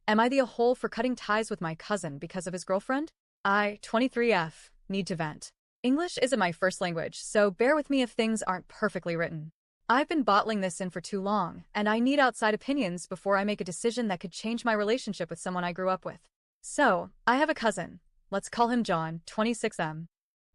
Am I the a-hole for cutting ties with my cousin because of his girlfriend? I, 23F, need to vent. English isn't my first language, so bear with me if things aren't perfectly written. I've been bottling this in for too long, and I need outside opinions before I make a decision that could change my relationship with someone I grew up with. So, I have a cousin. Let's call him John, 26M.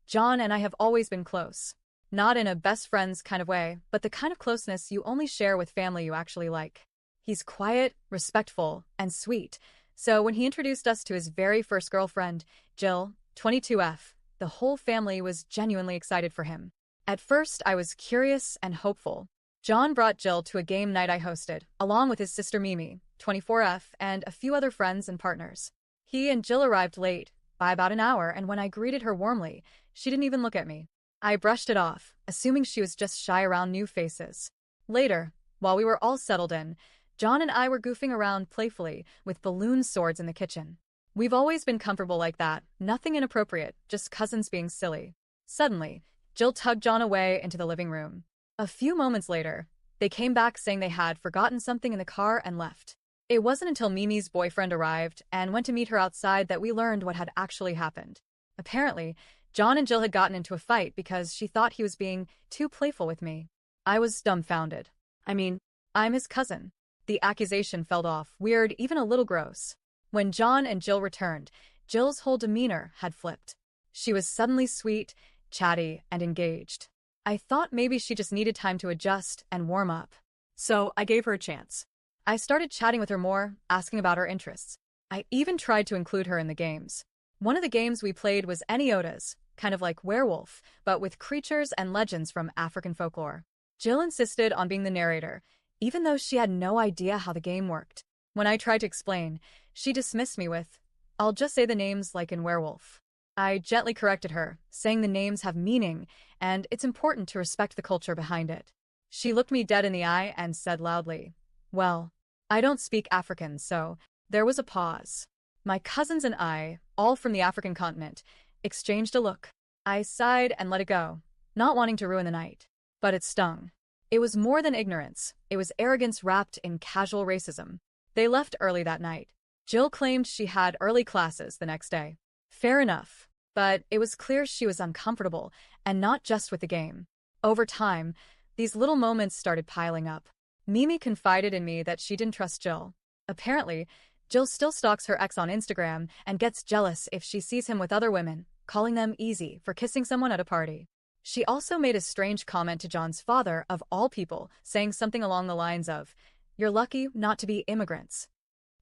John and I have always been close. Not in a best friends kind of way, but the kind of closeness you only share with family you actually like. He's quiet, respectful, and sweet, so when he introduced us to his very first girlfriend, Jill, 22F, the whole family was genuinely excited for him. At first, I was curious and hopeful. John brought Jill to a game night I hosted, along with his sister Mimi, 24F, and a few other friends and partners. He and Jill arrived late, by about an hour, and when I greeted her warmly, she didn't even look at me. I brushed it off, assuming she was just shy around new faces. Later, while we were all settled in, John and I were goofing around playfully with balloon swords in the kitchen. We've always been comfortable like that, nothing inappropriate, just cousins being silly. Suddenly, Jill tugged John away into the living room. A few moments later, they came back saying they had forgotten something in the car and left. It wasn't until Mimi's boyfriend arrived and went to meet her outside that we learned what had actually happened. Apparently, John and Jill had gotten into a fight because she thought he was being too playful with me. I was dumbfounded. I mean, I'm his cousin. The accusation felt off, weird, even a little gross. When John and Jill returned, Jill's whole demeanor had flipped. She was suddenly sweet, chatty, and engaged. I thought maybe she just needed time to adjust and warm up. So I gave her a chance. I started chatting with her more, asking about her interests. I even tried to include her in the games. One of the games we played was AITA's, kind of like Werewolf, but with creatures and legends from African folklore. Jill insisted on being the narrator, even though she had no idea how the game worked. When I tried to explain, she dismissed me with, "I'll just say the names like in Werewolf." I gently corrected her, saying the names have meaning, and it's important to respect the culture behind it. She looked me dead in the eye and said loudly, "Well, I don't speak African, so..." There was a pause. My cousins and I, all from the African continent, exchanged a look. I sighed and let it go, not wanting to ruin the night. But it stung. It was more than ignorance. It was arrogance wrapped in casual racism. They left early that night. Jill claimed she had early classes the next day. Fair enough, but it was clear she was uncomfortable, and not just with the game. Over time, these little moments started piling up. Mimi confided in me that she didn't trust Jill. Apparently, Jill still stalks her ex on Instagram and gets jealous if she sees him with other women, calling them easy for kissing someone at a party. She also made a strange comment to John's father, of all people, saying something along the lines of, "You're lucky not to be immigrants."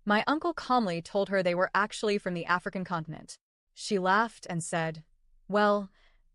My uncle calmly told her they were actually from the African continent. She laughed and said, "Well,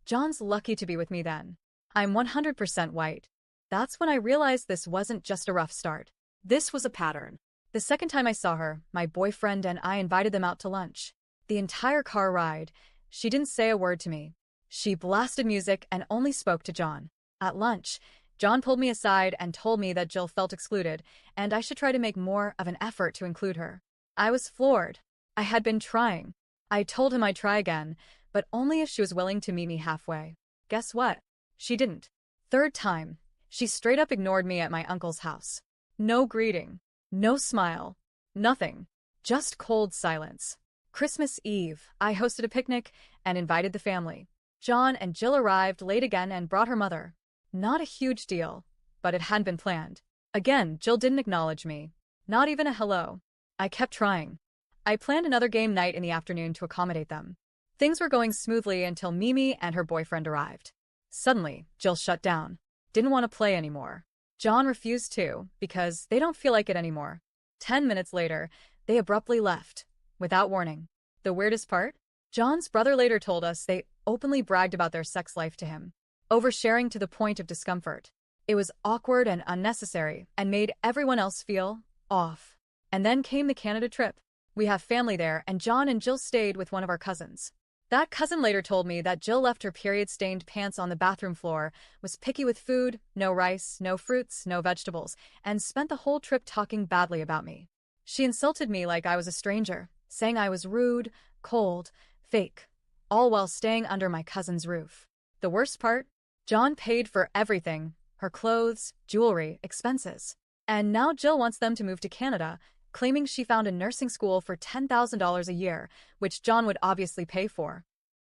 John's lucky to be with me then. I'm 100% white." That's when I realized this wasn't just a rough start. This was a pattern. The second time I saw her, my boyfriend and I invited them out to lunch. The entire car ride, she didn't say a word to me. She blasted music and only spoke to John. At lunch, John pulled me aside and told me that Jill felt excluded, and I should try to make more of an effort to include her. I was floored. I had been trying. I told him I'd try again, but only if she was willing to meet me halfway. Guess what? She didn't. Third time, she straight up ignored me at my uncle's house. No greeting. No smile. Nothing. Just cold silence. Christmas Eve, I hosted a picnic and invited the family. John and Jill arrived late again and brought her mother. Not a huge deal, but it hadn't been planned. Again, Jill didn't acknowledge me. Not even a hello. I kept trying. I planned another game night in the afternoon to accommodate them. Things were going smoothly until Mimi and her boyfriend arrived. Suddenly, Jill shut down. Didn't want to play anymore. John refused to, because they don't feel like it anymore. 10 minutes later, they abruptly left, without warning. The weirdest part? John's brother later told us they openly bragged about their sex life to him, oversharing to the point of discomfort. It was awkward and unnecessary, and made everyone else feel off. And then came the Canada trip. We have family there, and John and Jill stayed with one of our cousins. That cousin later told me that Jill left her period-stained pants on the bathroom floor, was picky with food, no rice, no fruits, no vegetables, and spent the whole trip talking badly about me. She insulted me like I was a stranger, saying I was rude, cold, fake, all while staying under my cousin's roof. The worst part? John paid for everything, her clothes, jewelry, expenses. And now Jill wants them to move to Canada, claiming she found a nursing school for $10,000 a year, which John would obviously pay for.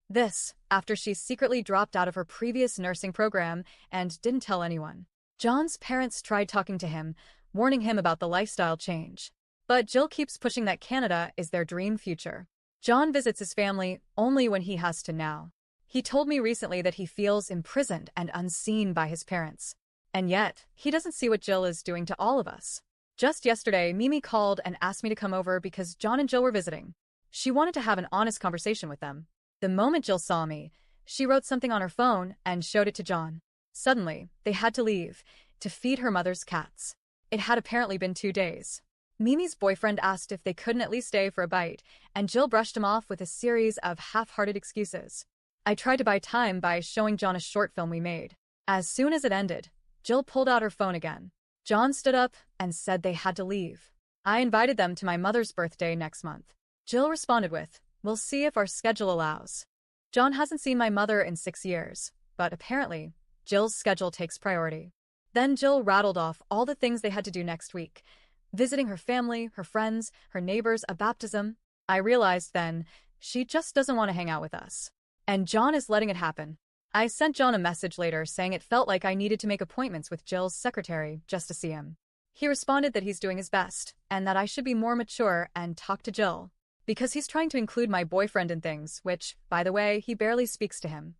This, after she secretly dropped out of her previous nursing program and didn't tell anyone. John's parents tried talking to him, warning him about the lifestyle change. But Jill keeps pushing that Canada is their dream future. John visits his family only when he has to now. He told me recently that he feels imprisoned and unseen by his parents. And yet, he doesn't see what Jill is doing to all of us. Just yesterday, Mimi called and asked me to come over because John and Jill were visiting. She wanted to have an honest conversation with them. The moment Jill saw me, she wrote something on her phone and showed it to John. Suddenly, they had to leave to feed her mother's cats. It had apparently been 2 days. Mimi's boyfriend asked if they couldn't at least stay for a bite, and Jill brushed him off with a series of half-hearted excuses. I tried to buy time by showing John a short film we made. As soon as it ended, Jill pulled out her phone again. John stood up and said they had to leave. I invited them to my mother's birthday next month. Jill responded with, "We'll see if our schedule allows." John hasn't seen my mother in 6 years, but apparently, Jill's schedule takes priority. Then Jill rattled off all the things they had to do next week. Visiting her family, her friends, her neighbors, a baptism. I realized then, she just doesn't want to hang out with us. And John is letting it happen. I sent John a message later saying it felt like I needed to make appointments with Jill's secretary just to see him. He responded that he's doing his best, and that I should be more mature and talk to Jill. Because he's trying to include my boyfriend in things, which, by the way, he barely speaks to him.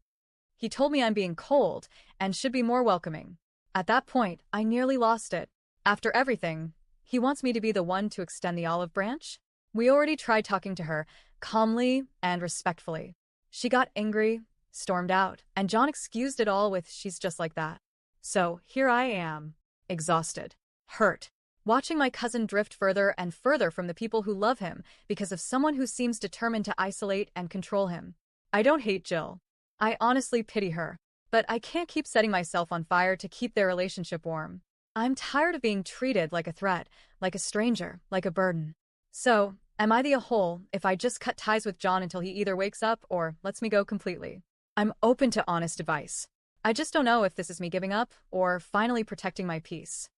He told me I'm being cold and should be more welcoming. At that point, I nearly lost it. After everything, he wants me to be the one to extend the olive branch? We already tried talking to her, calmly and respectfully. She got angry, stormed out, and John excused it all with "she's just like that." So here I am, exhausted, hurt, watching my cousin drift further and further from the people who love him because of someone who seems determined to isolate and control him. I don't hate Jill. I honestly pity her. But I can't keep setting myself on fire to keep their relationship warm. I'm tired of being treated like a threat, like a stranger, like a burden. So, am I the a-hole if I just cut ties with John until he either wakes up or lets me go completely? I'm open to honest advice. I just don't know if this is me giving up or finally protecting my peace.